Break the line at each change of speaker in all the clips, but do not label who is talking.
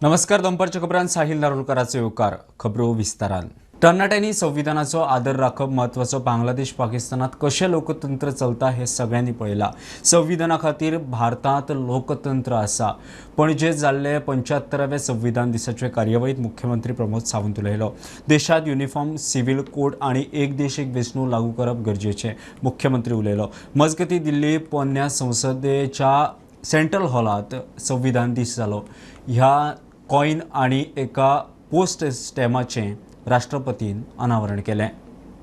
नमस्कार. दंपरच्या खबरांत साहिल नारोलकरांचो येवकार. खबरो विस्तारान. तरणाट्यांनी संविधानाचो आदर राखप महत्वाचो. बांगलादेश पाकिस्तानात कशें लोकतंत्र चलता हे सगळ्यांनी पळयलां. संविधाना खातीर भारतांत लोकतंत्र आसा. पणजेंत जाल्ले 75व्या संविधान दिसाचे कार्यावळीत मुख्यमंत्री प्रमोद सावंत उलयलो. देशात युनिफॉर्म सिव्हिल कोड आनी एक देश एक वेंचणूक लागू करप गरजेचें, मुख्यमंत्री उलयलो. मजगतीं दिल्ली पोरन्या संसदेच्या सेंट्रल हॉलांत संविधान दीस जालो. ह्या कॉइन आनी एका पोस्ट स्टॅम्पाचें राष्ट्रपतीन अनावरण केलें.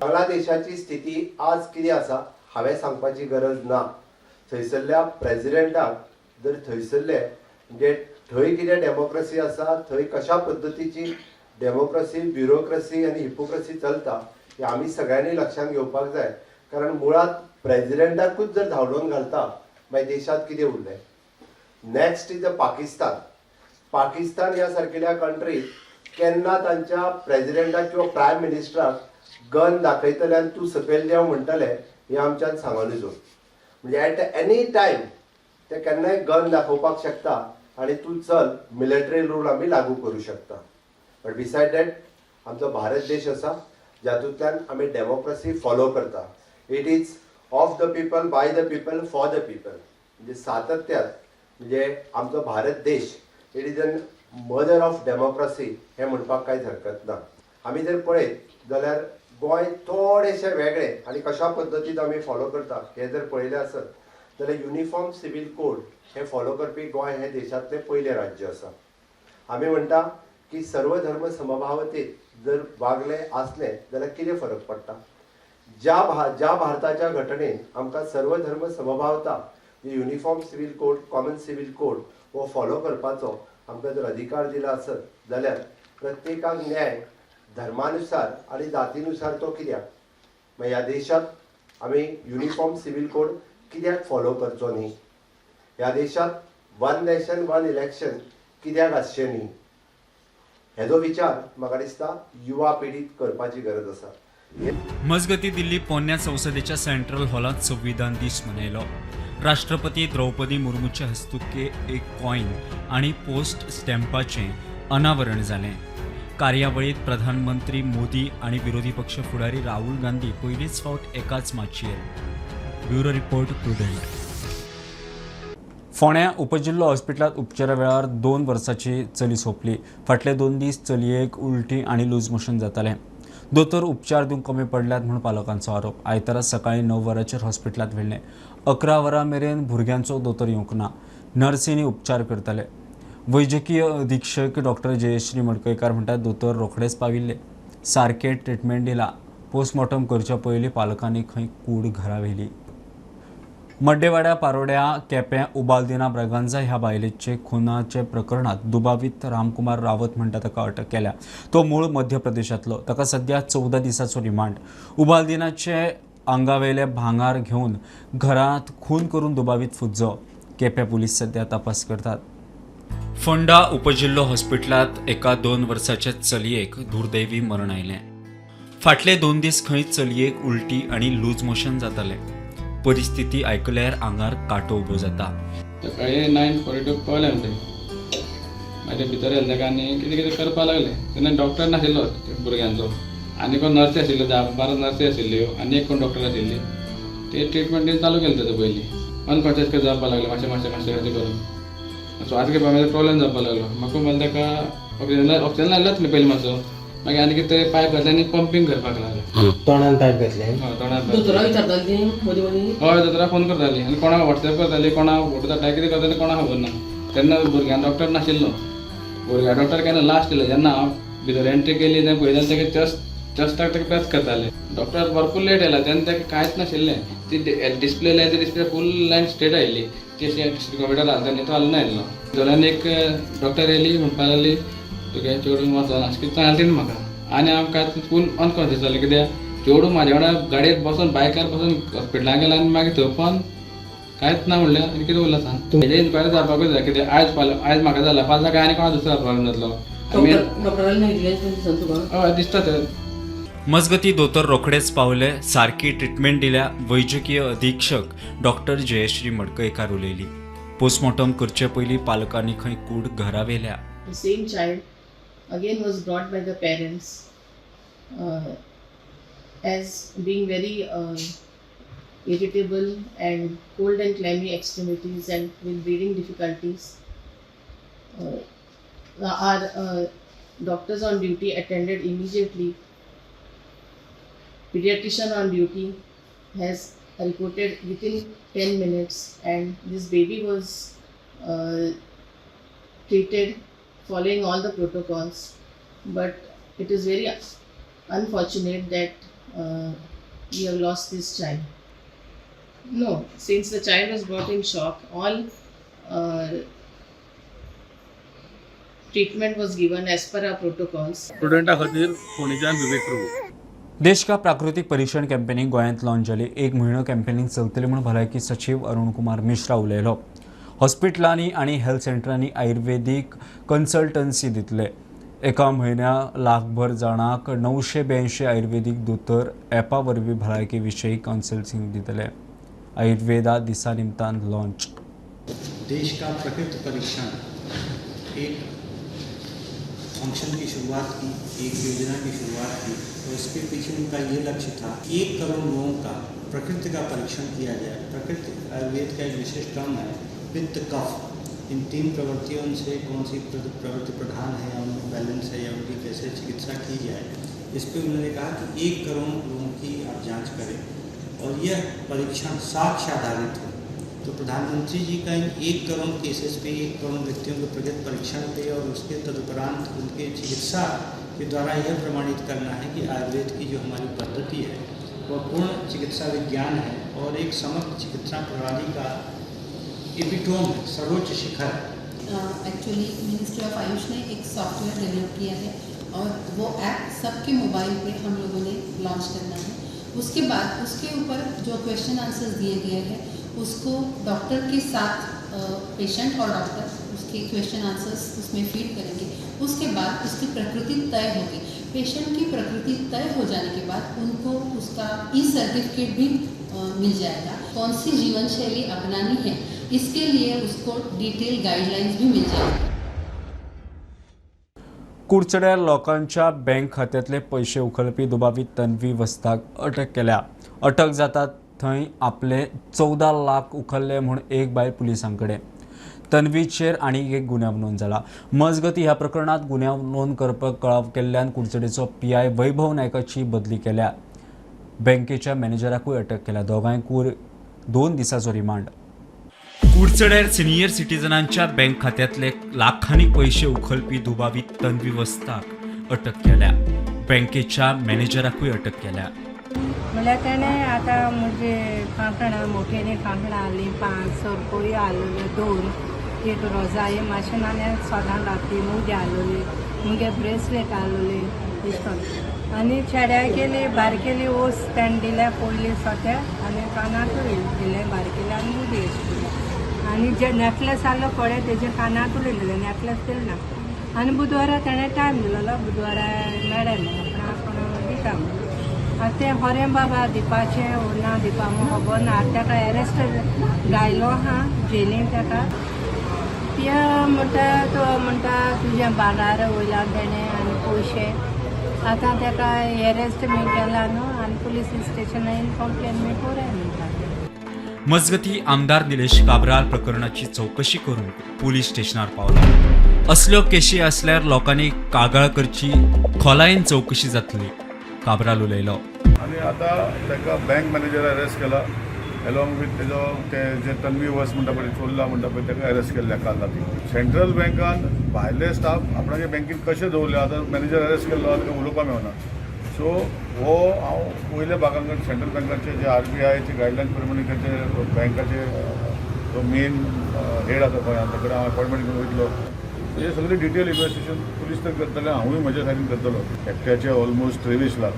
बांगलादेशाची स्थिती आज कितें आसा हांवें सांगपाची गरज ना. थंयसरल्या प्रेसिडेंटाक जर थंयसरले म्हणजे थंय कितें डेमोक्रेसी आसा, थंय कशा पद्दतीची डेमोक्रेसी, ब्युरोक्रेसी आनी हिपोक्रेसी चलता हे आमी सगळ्यांनी लक्षात घेवपाक जाय. कारण मुळात प्रेसिडेंटाकूच जर धांवडोवन घालता मागीर देशात कितें उरलें. Next is Pakistan. पाकिस्तान ह्या सारकेल्या कंट्रीत केन्ना तांच्या प्रेसिडेंटाक किंवा प्रायम मिनिस्टराक गन दाखयतले आनी तूं सकयल देंव म्हणटले हें आमच्यान सांगून नजो. म्हणजे एट एनी टायम ते केन्नाय गन दाखोवपाक शकता आनी तूं चल मिलिटरी रूल आमी लागू करूं शकता. बट बिसायड दॅट आमचो भारत देश आसा जातूंतल्यान आमी डेमोक्रेसी फॉलो करता. It is of the people, by the people, for the people. म्हणजे सातत्यात म्हणजे आमचो भारत देश it is an mother of democracy हे म्हणपाक कांयच हरकत ना. आमी जर पळयत जाल्यार गोंय थोडेशें वेगळें आनी कशा पद्दतीन आमी फॉलो करता हे जर पळयलें आसत जाल्यार युनिफॉर्म सिव्हिल कोड हे फॉलो करपी गोंय हे देशांतलें पयलें राज्य आसा. आमी म्हणटा की सर्व धर्म समभावतेत जर वागले आसले जाल्यार कितें फरक पडटा. ज्या भारताच्या घटनेन आमकां सर्व धर्म समभावता uniform civil code, common civil code हो फॉलो करपाचो आमकां जर अधिकार दिला आसत जाल्यार प्रत्येकाक न्याय धर्मानुसार आनी जातीनुसार तो कित्याक. मागीर ह्या देशात आमी युनिफॉर्म सिव्हिल कोड कित्याक फॉलो करचो न्ही. ह्या देशात वन नेशन वन इलेक्शन कित्याक आसचें न्ही. हेजो विचार म्हाका दिसता युवा पिढीत करपाची गरज आसा.
मजगतीं दिल्ली पोरन्या संसदेच्या सेंट्रल हॉलांत संविधान दीस मनयलो. राष्ट्रपती द्रौपदी मुर्मूचे हस्तुके एक कॉइन आनी पोस्ट स्टॅम्पाचें अनावरण जालें. कार्यावळीत प्रधानमंत्री मोदी आनी विरोधी पक्ष फुडारी राहुल गांधी पयलींच फावट एकाच माचयेर. Bureau report prudent. फोंड्या उपजिल्लो हॉस्पिटलांत उपचारा वेळार 2 वर्सांची चली सोंपली. फाटले 2 दीस चलयेक उलटी आनी लूज मोशन जातालें. दोतोर उपचार दिवंक कमी पडल्यात म्हूण पालकांचो आरोप. आयतारा सकाळीं 9 वरांचेर हॉस्पिटलांत व्हेल्लें. 11 वरां मेरेन भुरग्यांचो दोतोर येवंक ना. नर्सींनी उपचार करताले. वैजकीय अधीक्षक डॉक्टर जयश्री मडकयकार म्हणटात दोतोर रोखडेच पाविल्ले. सारकें ट्रिटमेंट दिला. पोस्टमॉर्टम करच्या पयलीं पालकांनी खंय कूड घरा व्हेली. मड्डेवाड्या पारोड्या केप्यां उबालदिना ब्रागांजा ह्या बायलेचे खुनाचे प्रकरणात दुबावित रामकुमार रावत म्हणटा ताका अटक केल्या. तो मूळ मध्य प्रदेशांतलो. ताका सध्या 14 दिसांचो रिमांड. उबालदिनाचे आंगावेले भांगार घेवन घरांत खून करून दुबावित फुज्जो. केप्यां पुलीस सध्या तपास करतात. फोंडा उपजिल्लो हॉस्पिटलांत एका 2 वर्साच्या चलयेक दुर्दैवी मरण आयलें. फाटले 2 दीस खंय चलयेक उलटी आनी लूज मोशन जातालें. परिस्थिती आयकल्यार आंगार कांटो उबो जाता.
सकाळी 9:42 पावले म्हणटे मागीर भितर येले ताका आनी कितें कितें करपाक लागले. तेन्ना डॉक्टर नाशिल्लो भुरग्यांचो. आनी कोण नर्सी आशिल्ल्यो 10-12 नर्सी आशिल्ल्यो आनी एक कोण डॉक्टर आशिल्ली. ते ट्रिटमेंट चालू केलें तेजो पयलीं. अनकॉन्शियस कशें जावपाक लागलें मातशें कशें करून. सो आज कितें प्रॉब्लेम जावपाक लागलो. म्हाका म्हणलें ताका ऑक्सिजन लायलोच न्ही पयलीं मातसो. मागीर आनी कितें पायप घातलें आनी पंपींग करपाक लागलें.
तोंडान पायप घातलें.
तोंडान
दोतोराक विचारताली मदीं मदीं.
हय दोतोराक फोन करताली आनी कोणाक वॉट्सॅप करताली, कोणाक फोटो धाडटाली, कितें करताली कोणाक खबर ना. तेन्ना भुरग्यां डॉक्टर नाशिल्लो. भुरग्यां डॉक्टर केन्ना लास्ट येयलो जेन्ना हांव भितर एंट्री केली तेन्ना पळयतालें ताका चस्टाक ताका प्रेस करताले. डॉक्टर भरपूर लेट येयला तेन्ना ताका कांयच नाशिल्लें. ती डिस्प्ले लायली, ती डिस्प्ले फूल लायन स्ट्रेट आयिल्ली. ती अशी कंप्युटर घालताली तो हालून आयिल्लो. जाल्यार एक डॉक्टर येयली म्हणपाक लागली तुगे चेडून वचना अशें कितें सांगलें तिणें म्हाका. आनी हांव कांयच फूल अनकॉन्शियस जालें. कित्याक चेडूं म्हाजे वांगडा गाडयेर बसून बायकार बसून हॉस्पिटलांत गेला आनी मागीर थंय पण कांयच ना म्हणलें. आनी कितें उरलां सांग. हेजे इन्क्वायरी जावपाकूच जाय. कित्याक आयज म्हाका जाला फाल्यां जाल्यार आनी कोणा दुसरा प्रॉब्लेम जातलो. हय दिसता तर.
मजगती दोतोर रोखडेच पावले. सारकी ट्रिटमेंट दिल्या. वैजकीय अधीक्षक डॉक्टर जयश्री मडकयकार उलयली. पोस्टमॉर्टम करचे पयलीं पालकांनी खंय कूड घरा व्हेल्या.
the same child again was brought by the parents as being very irritable and cold and clammy extremities and with breathing difficulties. Our doctors on duty attended immediately. Pediatrician on duty has reported within 10 minutes, and this baby was treated following all the protocols. But it is very unfortunate that we have lost this child. No, since the child was brought in shock, all treatment was given as per our protocols.
स्टुडंटा खातीर फोंडेच्यान विवेक प्रभू.
देश का प्राकृतिक परीक्षण कॅम्पेनीक गोंयांत launch जाली. 1 म्हयनो कॅम्पेनीक चलतली म्हूण भलायकी सचिव अरुण कुमार मिश्रा उलयलो. हॉस्पिटलांनी आनी हेल्थ सेंटरांनी आयुर्वेदीक कन्सल्टन्सी दितले. एका म्हयन्या लाखभर जाणांक 982 आयुर्वेदीक दोतोर ॲपा वरवीं भलायकी विशयी कावन्सिलिंग दितले. आयुर्वेदा दिसा निमतान लॉन्च.
देश का प्राकृतिक परीक्षण एक फंक्शन की शुरुआत की, एक योजना की शुरुआत की, और इसके पीछे उनका ये लक्ष्य था 1 करोड़ लोगों का प्रकृति का परीक्षण किया जाए. प्रकृति आयुर्वेद का एक विशेष टर्म है पित्त कफ. इन 3 प्रवृत्तियों से कौन सी प्रवृत्ति प्रधान है या उनमें बैलेंस है या उनकी कैसे चिकित्सा की जाए, इस पर उन्होंने कहा कि 1 करोड़ लोगों की आप जाँच करें और यह परीक्षण साक्ष्य आधारित हो. तो प्रधानमंत्री जी का इन 1 करोड़ केसेस पे, 1 करोड़ व्यक्तियों के प्रगत परीक्षण पे और उसके तदुपरांत उनके चिकित्सा के द्वारा यह प्रमाणित करना है कि आयुर्वेद की जो हमारी पद्धति है वह पूर्ण चिकित्सा विज्ञान है और एक समग्र चिकित्सा प्रणाली का एपिटोम है, सर्वोच्च शिखर है.
एक्चुअली मिनिस्ट्री ऑफ आयुष ने एक सॉफ्टवेयर डेवलप किया है और वो ऐप सबके मोबाइल पे हम लोगों ने लॉन्च करना है. उसके बाद उसके ऊपर जो क्वेश्चन आंसर्स दिए गए हैं उसको डॉक्टर के साथ पेशेंट और डॉक्टर उसके क्वेश्चन आंसर्स उसमें फीड करेंगे. उसके बाद उसकी प्रकृति तय होगी. पेशेंट की प्रकृति तय हो जाने के बाद उनको उसका सर्टिफिकेट भी मिल जाएगा. कौन सी जीवन शैली अपनानी है इसके लिए उसको डिटेल गाइडलाइंस भी मिल जाएगी.
कुडचड्यार लोकांच्या बँक खात्यांतले पैसे उखलपी दुबावी तन्वी वस्ताक अटक केल्या. अटक जाता थंय आपले 14 लाख उखल्ले म्हूण एक बायल पुलिसांकडे. तन्वीचेर आनीक एक गुन्यांव नोंद जाला. मजगती ह्या प्रकरणात गुन्यांव नोंद करपाक कळाव केल्ल्यान कुडचडेचो PI वैभव नायकाची बदली केल्या. बँकेच्या मॅनेजराकूय अटक केल्या. दोगांयकूय 2 दिसांचो रिमांड. कुडचड्यार सिनियर सिटीजनांच्या बँक खात्यांतले लाखांनी पैसे उखलपी दुबावी तन्वी वस्ताक अटक केल्या. बँकेच्या मॅनेजराकूय अटक केल्या.
म्हळ्यार तेणें आतां म्हजे कांकणां मोठेली कांकणां आहलीं 500 रुपया आहलेले 2, एक रोजाई मातशें नाणें सोदां घातली, मुगे आहलोली, मुगे ब्रेसलेट आहलोली अशें करून. आनी चेड्याक गेली बारकेली ओस तेणें दिल्या पयलीं सोत्या आनी कानाकूय दिलें बारकेली आनी मुगे अशें दिलें. आनी जे नेकलेस आहलो पळय तेजे कानाकूय दिलें, नेकलेस दिलें ना. आनी बुधवारा तेणें टायम दिलोलो, बुधवारा मेळ्ळें म्हणून कोणाक दिता म्हणून. आतां तें खरें बाबा दिवपाचें वो ना दिवपा म्हूण खबर ना. ताका एरेस्ट घायलो आहा जेलीन ताका. ते म्हणटा तो म्हणटा तुजें भांगार वयल्यान तेणें आनी पयशे. आतां ताका एरेस्ट बी केला न्हू आनी पुलीस स्टेशनान कंप्लेन बी कोराय म्हणटा.
मजगती आमदार निलेश काब्राल प्रकरणाची चौकशी करून पोलीस स्टेशनार पावला. असल्यो केशी असल्यार लोकांनी कागाळ करची, खोलायेन चौकशी जातली. काब्राल उलयलो.
आनी आतां ताका बँक मॅनेजर अरेस्ट केला एलॉंग वीथ तेजो ते जे तन्वी वस म्हणटा पळय चोरला म्हणटा पळय ताका अरेस्ट केल्ल्या काल राती. सेंट्रल बँकान भायले स्टाफ आपणागे बँकेन कशे दवरले आतां मॅनेजर अरेस्ट केल्लो ताका उलोवपाक मेळना. सो हो हांव वयल्या भागांकडे सेंट्रल बँकाचे जे RBIचे गायडलायन्स प्रमाणे ताचे बँकाचे जो मेन हेड आसा पळय ताचे कडेन हांव अपॉयंटमेंट घेवन वयतलो. हे सगळे डिटेल इन्वेस्टिगेशन पुलीस तर करतले, हांवूय म्हज्या सायडीन करतलो. एकट्याचे ऑलमोस्ट 23 लाख,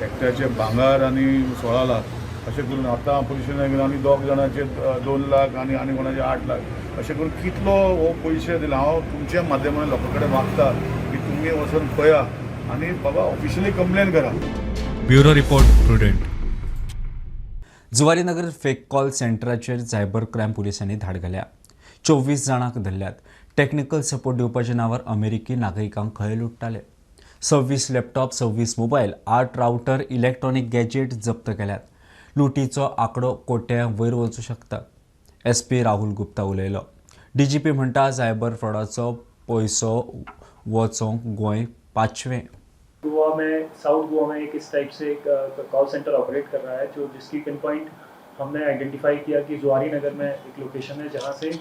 एकट्याचे भांगार आनी 16 लाख अशें करून आतां पुलिशेन घेवन आनी 2 जाणांचे 2 लाख आनी कोणाचे 8 लाख अशें करून कितलो हो पयशे दिला. हांव तुमच्या माध्यमांतल्यान लोकां कडेन मागता की तुमी वचून पळया आनी बाबा ऑफिशियली कंप्लेन करा.
Bureau report Prudent. Zuarinagar fake call सेंटराचेर सायबर क्रायम पुलिसांनी धाड घाल्या. 24 जाणांक धरल्यात. टेक्निकल सपोर्ट दिवपाच्या नावार अमेरिकी नागरिकांक खंय लुट्टाले. 26 laptop, 26 mobile, 8 router, electronic gadget जप्त केल्यात. लुटीचो आंकडो कोट्यां वयर वचूं शकता. SP राहुल गुप्ता उलयलो. DGP म्हणटा सायबर फ्रॉडाचो पयसो वचोंक गोंय 5वें.
गोवा में, साउथ गोवा में एक इस टाइप से एक कॉल सेंटर ऑपरेट कर रहा है, जो जिसकी पिन पॉइंट हमने आइडेंटिफाई किया कि जुआरी नगर में एक लोकेशन है जहाँ से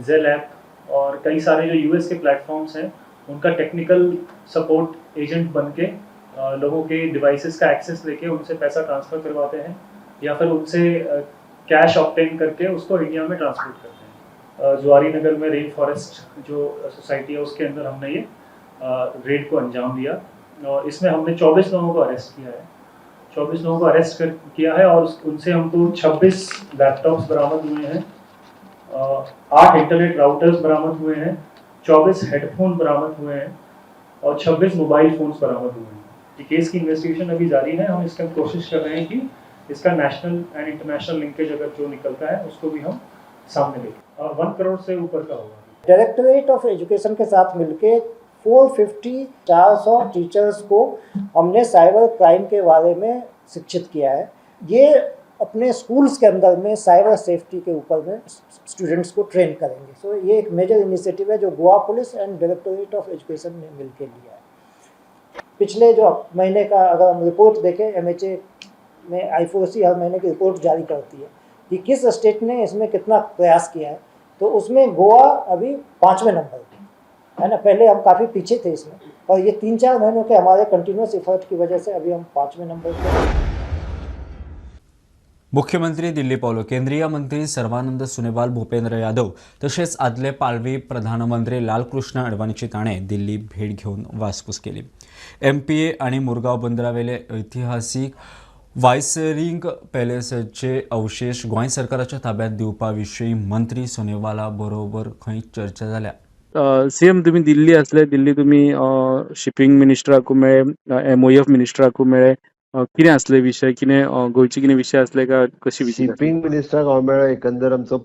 जेल ऐप और कई सारे जो US के प्लेटफॉर्म्स हैं उनका टेक्निकल सपोर्ट एजेंट बन के लोगों के डिवाइसेस का एक्सेस लेके उनसे पैसा ट्रांसफ़र करवाते हैं या फिर उनसे कैश ऑब्टेन करके उसको इंडिया में ट्रांसपोर्ट करते हैं. जुआरी नगर में रेन फॉरेस्ट जो सोसाइटी है उसके अंदर हमने ये रेड को अंजाम दिया और इसमें हमने 24 लोगों को अरेस्ट किया है. 24 लोगों को अरेस्ट किया है और उनसे हमको 26 लैपटॉप्स बरामद हुए हैं, 8 इंटरनेट राउटर्स बरामद हुए हैं, 24 हेडफोन बरामद हुए हैं और 26 मोबाइल फ़ोन्स बरामद हुए हैं. ये केस की इन्वेस्टिगेशन अभी जारी है. हम इसका कोशिश कर रहे हैं कि इसका नेशनल एंड इंटरनेशनल लिंकेज अगर जो निकलता है उसको भी हम सामने लें. 1 करोड़ से ऊपर का होगा.
डायरेक्टरेट ऑफ एजुकेशन के साथ मिलके 450 टीचर्स को हमने साइबर क्राइम के बारे में शिक्षित किया है. ये अपने स्कूल्स के अंदर में साइबर सेफ्टी के ऊपर में स्टूडेंट्स को ट्रेन करेंगे. सो ये एक मेजर इनिशिएटिव है जो Goa police end directorate of education ने मिलकर लिया है. पिछले जो महीने का अगर हम रिपोर्ट देखें, MHA में I4C हर महीने की रिपोर्ट जारी करती है कि किस स्टेट ने इसमें कितना प्रयास किया है. तो उसमें गोवा अभी 5वें नंबर पे है ना. पहले हम काफ़ी पीछे थे इसमें, और ये 3-4 महीनों के हमारे कंटिन्यूस एफर्ट की वजह से अभी हम 5वें नंबर पे.
मुख्यमंत्री दिल्ली पावलो. केंद्रीय मंत्री सर्वानंद सोनोवाल, भूपेंद्र यादव तशेंच आदले पालवी प्रधानमंत्री लालकृष्ण अडवाणीची ताणें दिल्ली भेट घेवन वासपूस केली. MPA आनी मुरगांव बंदरावेले ऐतिहासीक वायसरिंग पॅलेसाचे अवशेश गोंय सरकाराच्या ताब्यांत दिवपा विशीं मंत्री सोनोवाला बरोबर खंय चर्चा जाल्या.
सीएम तुम्ही दिल्ली असले, दिल्ली तुम्ही शिपिंग मिनिस्टराकू मेळे, MOF मिनिस्टराकू मेळे, कितें असले विशय, कितें गोंयचे कितें विशय असले काय कशी विशय?
शिपिंग मिनिस्टराक हांव मेळ्ळो. एकंदर आमचो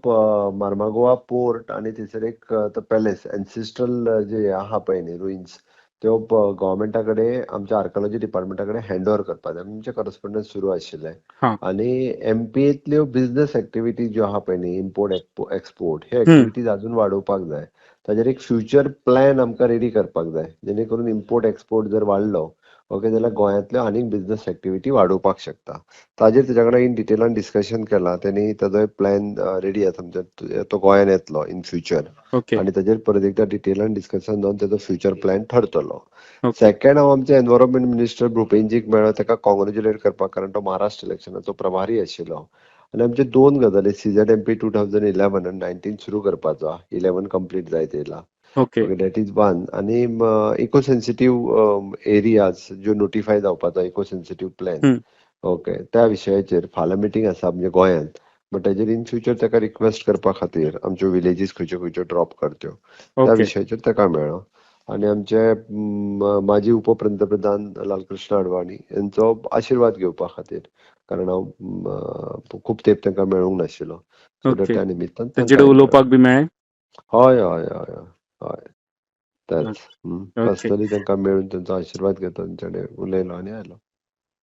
मार्मागोवा पोर्ट आणि थंयसर एक तो पॅलेस एन्सिस्ट्रल जे आहा पळय न्ही रुइन्स, त्यो गव्हर्मेंटा कडेन आमच्या आर्किओलॉजी डिपार्टमेंटा कडेन हँड ओव्हर करपाक जाय. आमचे करस्पॉन्डन्स सुरू आशिल्ले आनी MPAतल्यो बिझनेस एक्टिविटीज ज्यो आहा पळय न्ही, इम्पोर्ट एक्सपोर्ट, हे एक्टिविटीज अजून वाडोवपाक जाय. ताजेर एक फ्युचर प्लॅन आमकां रेडी करपाक जाय, जेणे करून इम्पोर्ट एक्सपोर्ट जर वाडलो ओके जाल्यार गोंयांतल्यो आनीक बिझनेस एक्टिविटी वाडोवपाक शकता. ताजेर तेच्या कडेन इन डिटेलान डिस्कशन केलां. त्यांनी ताजो प्लॅन रेडी आसा. म्हणजे तो गोंयान येतलो इन फ्युचर आनी ताजेर परत एकदा डिटेलान डिस्कशन जावन ताजो फ्युचर प्लॅन ठरतलो. सेकंड हांव आमचे एनवायरमेंट मिनिस्टर भुपेनजीक मेळ्ळो, ताका कॉंग्रॅच्युलेट करपाक, कारण तो महाराष्ट्र इलेक्शनाचो प्रभारी आशिल्लो. आनी आमचे 2 गजाली, CZMP 2011 आनी 19 सुरू करपाचो, 11 कंप्लीट जायत येयला. That is one. आनी इको सेन्सिटीव एरियाज ज्यो नोटिफाय जावपाचो इको सेन्सिटीव प्लॅन ओके, त्या विशयाचेर फाल्यां मिटींग आसा म्हणजे गोंयांत. बट ताजेर इन फ्युचर ताका रिक्वेस्ट करपा खातीर आमच्यो विलेजीस खंयच्यो खंयच्यो ड्रॉप करच्यो, त्या विशयाचेर ताका मेळ्ळो. आनी आमचे माजी उपपंतप्रधान लालकृष्ण अडवाणी यांचो आशिर्वाद घेवपा खातीर, कारण हांव खूब तेंप तांकां मेळूंक नाशिल्लो. सो त्या निमित्तान
उलोवपाक बी मेळ्ळें.
हय हय हय हय तेच पर्सनली तांकां मेळून तांचो आशिर्वाद घेतलो, तांचे उलयलो आनी आयलो.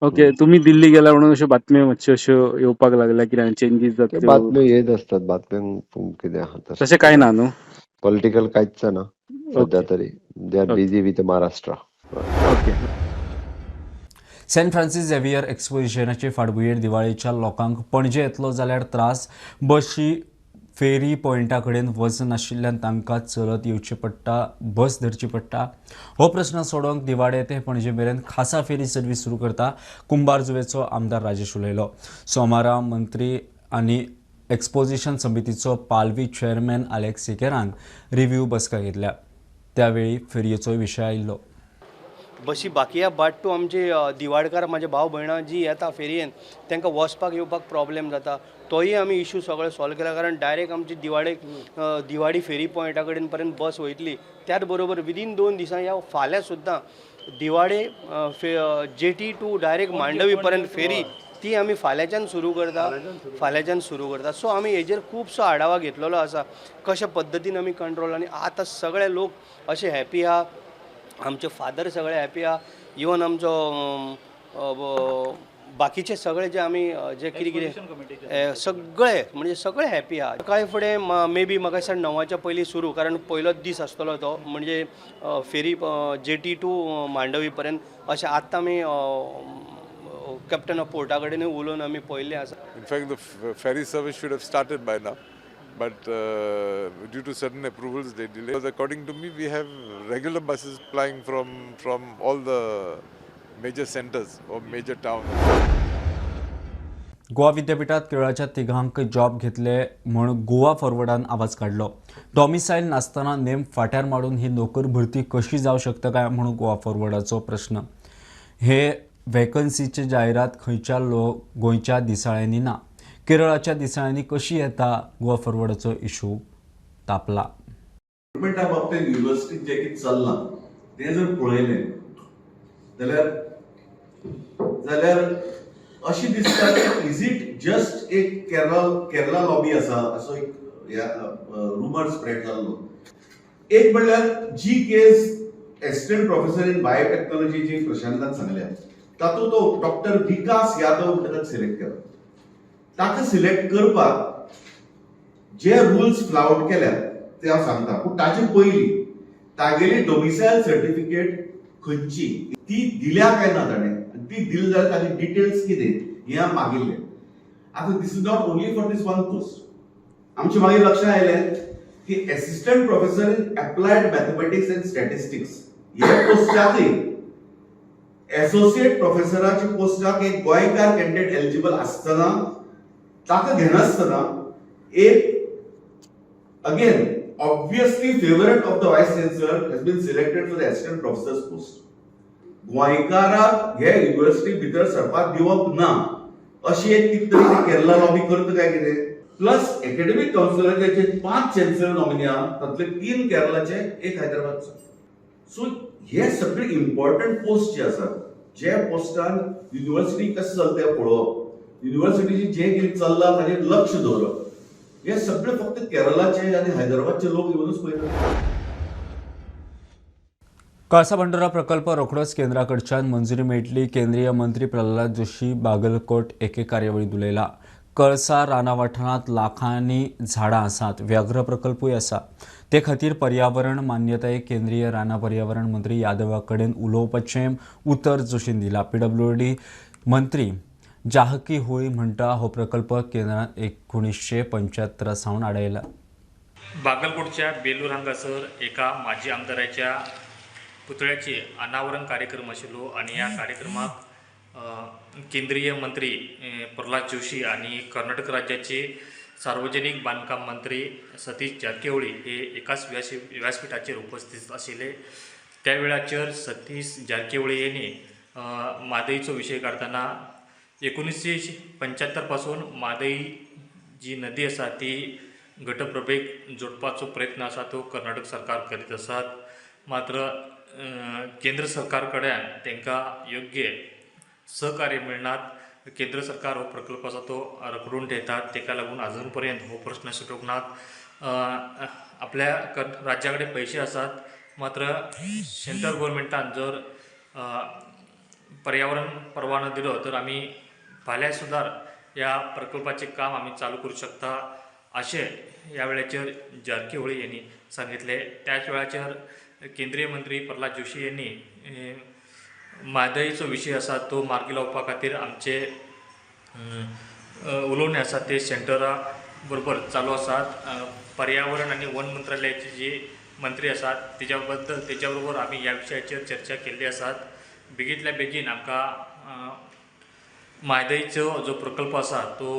ओके, तुम्ही दिल्ली गेला म्हणून अश्यो बातम्यो मातश्यो अश्यो येवपाक लागल्या, कितें चेंजीस जातल्यो?
बातम्यो येत असतात. बातम्यांक कितें आहा
तशें कांय ना न्हू.
पॉलिटिकल कांयच ना सध्या तरी. They are busy with Maharashtra.
Okay.
Saint Francis Xavier एक्सपोजिशनाचे फाटभुंयेर दिवाळेच्या लोकांक पणजे येतलो जाल्यार त्रास. बशी फेरी पॉयंटा कडेन वचनाशिल्ल्यान तांकां चलत येवचें पडटा, बस धरची पडटा. हो प्रस्न सोडोवंक दिवाडे ते पणजे मेरेन खासा फेरी सर्वीस सुरू करता. कुंभार जुवेचो आमदार राजेश उलयलो. सोमारा मंत्री आनी एक्सपोजिशन समितीचो पालवी चेअरमॅन आलेक्स सिकेरान रिव्ह्यू बसका घेतल्या. त्यावेळी फेरयेचो विशय आयिल्लो.
बशी बाकी बाट टू आमचे दिवाडकार म्हाजे भाव भयणां जी येता फेरयेन तांकां वचपाक येवपाक प्रॉब्लेम जाता. तोय आमी इशू सगळो सॉल्व केला, कारण डायरेक्ट आमची दिवाडी फेरी पॉयंटा कडेन पर्यंत बस वयतली. त्याच बरोबर विदीन 2 दिसां या फाल्यां सुद्दां दिवाडे जेटी टू डायरेक्ट मांडवी पर्यंत फेरी ती आमी फाल्यांच्यान सुरू करता सो आमी हेजेर खुबसो आढावा घेतलेलो आसा कशा पद्दतीन आमी कंट्रोल आनी आतां सगळे लोक अशे हॅपी आहा आमचे फादर सगळे हॅपी आहा इवन आमचो बाकीचे सगळे जे आमी जे कितें कितें सगळे म्हणजे सगळे हॅपी आहा सकाळी फुडें मे बी म्हाका दिसता 9च्या पयलीं सुरू कारण पयलोच दीस आसतलो तो म्हणजे फेरी जेटी टू मांडवी पर्यंत अशें आत्तां आमी कॅप्टन ऑफ पोर्टा कडेन उलोवन आमी पळयल्लें आसा.
In fact, the ferry service should have started by now, but due to certain approvals, they delayed. Because according to me, we have regular buses plying from all the major centers or major towns.
Goa विद्यापीठात केरळाच्या तिघांक job घेतले म्हूण गोवा फॉरवर्डान आवाज काढलो. डॉमिसायल नासतना name फाट्यार मारून ही नोकर भरती कशी जावं शकता काय म्हणून गोवा फॉरवर्डाचो प्रश्न. हे वॅकन्सीची जायरात खंयच्या गोंयच्या दिसाळ्यांनी ना. केरळाच्या दिसाळ्यांनी कशी येता गोवा फॉरवर्डाचो इशू तापला.
रिक्रुटमेंटा बाबतींत युनिव्हर्सिटीत जें कितें चल्लां तें जर पळयलें जाल्यार अशी दिसता की इज इट जस्ट एक केरला लॉबी आसा असो एक रुमर स्प्रेड जाल्लो. एक म्हणल्यार जी केस एसिस्टंट प्रोफेसर इन बायोटेक्नॉलॉजी जी प्रशांतान सांगल्या तातूंत तो डॉक्टर विकास यादव म्हणटा सिलेक्ट केला. ताका सिलेक्ट करपाक जे रुल्स फ्लावट केल्यात ते हांव सांगता पूण ताचे पयलीं तागेली डोमिसायल सर्टिफिकेट खंयची ती दिल्या काय ना ताणें ती दिली जाल्यार ताचे डिटेल्स कितें हें हांव मागिल्लें. आतां this is not only for this one post. आमचे मागीर लक्षांत आयलें की assistant professor in applied mathematics and statistics ह्या पोस्टाकय एसोसिएट प्रोफेसराच्या पोस्टाक एक गोंयकार कॅन्डिडेट एलिजिबल आसतना ताका घेनासतना एक again obviously favourite of the vice chancellor has been selected for the assistant professors post. गोंयकाराक हे युनिव्हर्सिटी भितर सरपाक दिवप ना अशी एक कितें तरी केरला लॉबी करता काय कितें. प्लस एकेडमिक काउन्सिलराचे जे 5 चान्सलर नॉमिनी आहा तातले 3 केरळाचे एक हैदराबादचो. सो हे सगळे इम्पॉर्टंट पोस्ट जे आसात जे पोस्टान युनिव्हर्सिटी कशें चलता तें पळोवप युनिव्हर्सिटीची जे कितें चल्लां ताचेर लक्ष दवरप हे सगळे फक्त केरळाचे आनी हैदराबादचे लोक येवनूच पळयतात.
कळसा बंडोरा प्रकल्प रोखडोच केंद्राकडच्यान मंजुरी मेळटली. केंद्रीय मंत्री प्रल्हाद जोशी बागलकोट एके कार्यावळीत उलयला. कळसा राना वाठारांत लाखांनी झाडां आसात. व्याघ्र प्रकल्पूय आसा. ते खातीर पर्यावरण मान्यतायेक केंद्रीय राना पर्यावरण मंत्री यादवा कडेन उलोवपाचें उतर जोशीन दिलां. PWD मंत्री जाहकी होळी म्हणटा हो प्रकल्प केंद्रान 1975 सावन आडायला.
बागलकोटच्या बेलूर हांगासर एका माजी आमदाराच्या पुतळ्याचे अनावरण कार्यक्रम आशिल्लो आनी ह्या कार्यक्रमाक केंद्रीय मंत्री प्रल्हाद जोशी आणि कर्नाटक राज्याचे सार्वजनिक बांधकाम मंत्री सतीश जारकिहोळी हे एकाच व्यासपीठाचेर उपस्थित आशिल्ले. त्या वेळाचेर सतीश जारकिहोळी यांनी म्हादईचो विशय काढताना 1975 पासून म्हादई जी नदी आसा ती घटप्रभेक जोडपाचो प्रयत्न आसा तो कर्नाटक सरकार करीत आसात. मात्र केंद्र सरकार कडल्यान तांकां योग्य सहकार्य मिळनात. केंद्र सरकार हो प्रकल्प आसा तो रखडून ठेवतात. ताका लागून अजून पर्यंत हो प्रश्न सुटूंक नात. आपल्या राज्या कडेन पयशे आसात मात्र सेंट्रल गव्हर्मेंटान जर पर्यावरण परवानो दिलो तर आमी फाल्यां सुद्दां ह्या प्रकल्पाचें काम आमी चालू करूं शकता अशें ह्या वेळाचेर जारकिहोळी यांनी सांगितले. त्याच वेळाचेर केंद्रीय मंत्री प्रल्हाद जोशी यांनी म्हादईचो विशय आसा तो मार्गी लावपा खातीर आमचे उलोवणे आसा ते सेंटरा बरोबर चालू आसात. पर्यावरण आनी वन मंत्रालयाचे जे मंत्री आसात तेच्या बरोबर आमी ह्या विशयाचेर चर्चा केल्ली आसात. बेगींतल्या बेगीन आमकां म्हादईचो जो प्रकल्प आसा तो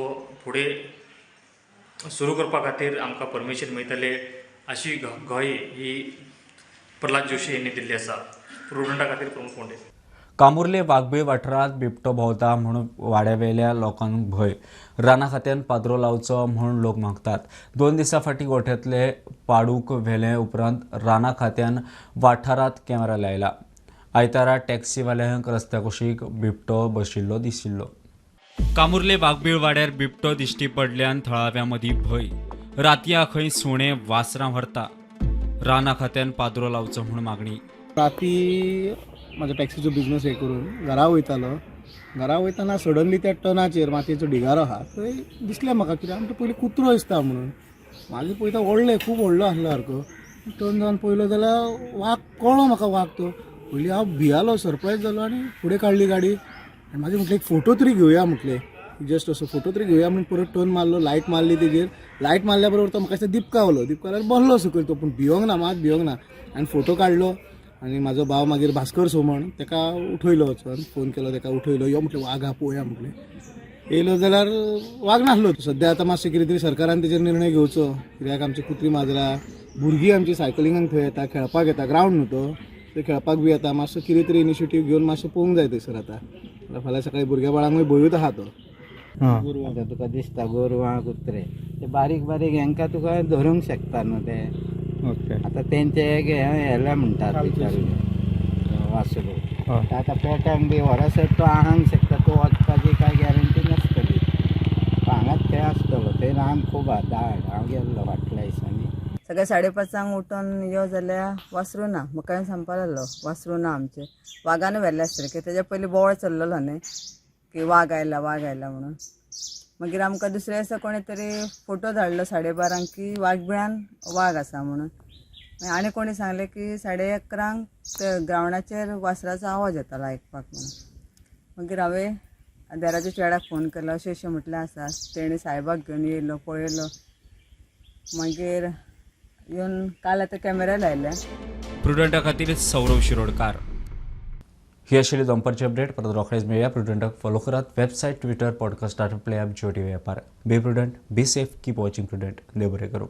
फुडें सुरू करपा खातीर आमकां परमिशन मेळटले अशी ग्वाही ही प्रल्हाद जोशी यांनी दिल्ली आसा. प्रुडंटा खातीर प्रमुख फोंडे.
कामुर्ले वाघबीळ वाठारांत बिबटो भोंवता म्हणून वाड्यावेल्या लोकांक भंय. राना खात्यान पाद्रो लावचो म्हूण लोक मागतात. 2 दिसां फाटीं गोठ्यांतले पाडूक व्हेले उपरांत राना खात्यान वाठारांत कॅमेरा लायला. आयतारा टॅक्सीवाल्यांक रस्त्या कुशीक बिबटो बशिल्लो दिशिल्लो. कामुर्ले बागबीळ वाड्यार बिबटो दिश्टी पडल्यान थळाव्यामदीं भंय. रातया खंय सुणे वासरां व्हरता. राना खात्यान पाद्रो लावचो म्हूण मागणी.
राती म्हाजो टॅक्सीचो बिझनस हे करून घरा वयतालो. घरा वयताना सडनली त्या टनाचेर मातयेचो ढिगारो आहा थंय दिसलें म्हाका कितें आमकां पयलीं कुत्रो दिसता म्हणून. मागीर पळयता व्हडलें खूब व्हडलो आसलो सारको. टर्न जावन पळयलो जाल्यार वाघ कळ्ळो म्हाका वाघ तो. पयलीं हांव भियालो सरप्रायज जालो आनी फुडें काडली गाडी आनी मागीर म्हटलें एक फोटो तरी घेवया म्हटलें. जस्ट असो फोटो तरी घेवया म्हणून परत टर्न मारलो. लायट मारली तेजेर. लायट मारल्या बरोबर तो म्हाका दिसता दिपकावलो. दिपकावल्यार बसलो सकयल तो पूण भियोंक ना मात भियोंक ना. आनी फोटो काडलो आनी म्हाजो भाव मागीर भास्कर सोमण ताका उठयलो वचून फोन केलो ताका उठयलो. यो म्हटलें वाघ हा पळोवया म्हटलें. येयलो जाल्यार वाघ नासलो. सद्या आतां मातशें कितें तरी सरकारान तेजेर निर्णय घेवचो. कित्याक आमची कुत्री माजरां भुरगीं आमची सायकलिंगाक थंय येता खेळपाक येता. ग्रावंड न्हू तो थंय खेळपाक बी येता. मातसो कितें तरी इनिशिएटीव घेवन मातशें पळोवंक जाय थंयसर आतां. फाल्यां सकाळीं भुरग्या बाळांकूय भंयूच आहा तो.
आतां तुका दिसता गोरवां कुत्रे ते बारीक बारीक हांकां तुका धरूंक शकता न्हू ते. आतां तेंचे हेले म्हणटात वासरू. आतां पेट्यांक बी व्हरसर तो आहांक शकता. तो वचपाची कांय गॅरंटी नासतली. हांगाच थंय आसतलो. थंय रान खूब आहा दाट. हांव गेल्लो फाटल्या दिसांनी.
सगळे 5:30 उठून यो जाल्यार वासरू ना. म्हाका सांगपा लागलो वासरू ना आमचे. वाघान व्हेल्ले आसतले की तेच्या पयलीं बोवाळ चल्लेलो न्ही की वाघ आयला म्हणून. मागीर आमकां दुसऱ्या दिसा कोणी तरी फोटो धाडलो 12:30 की वाघबिळान वाघ आसा म्हणून. आनी कोणी सांगलें की 11:30 ते ग्रावंडाचेर वासराचो आवाज येतालो आयकपाक म्हणून. मागीर हांवें देराच्या चेड्याक फोन केलो. अशें म्हटलें आसा. तेणी साहेबाक घेवन येयलो पळयलो. मागीर येवन काल आतां कॅमेरा लायल्या.
प्रुडंटा खातीर सौरव शिरोडकार. ही आशिल्ली दनपारची अपडेट. परत रोखडेच मेळया. प्रुडंटाक फॉलो करात. Website, Twitter, podcast, play app, Jio TV ॲपार. Be Prudent, be safe, keep watching Prudent. देव बरें करूं.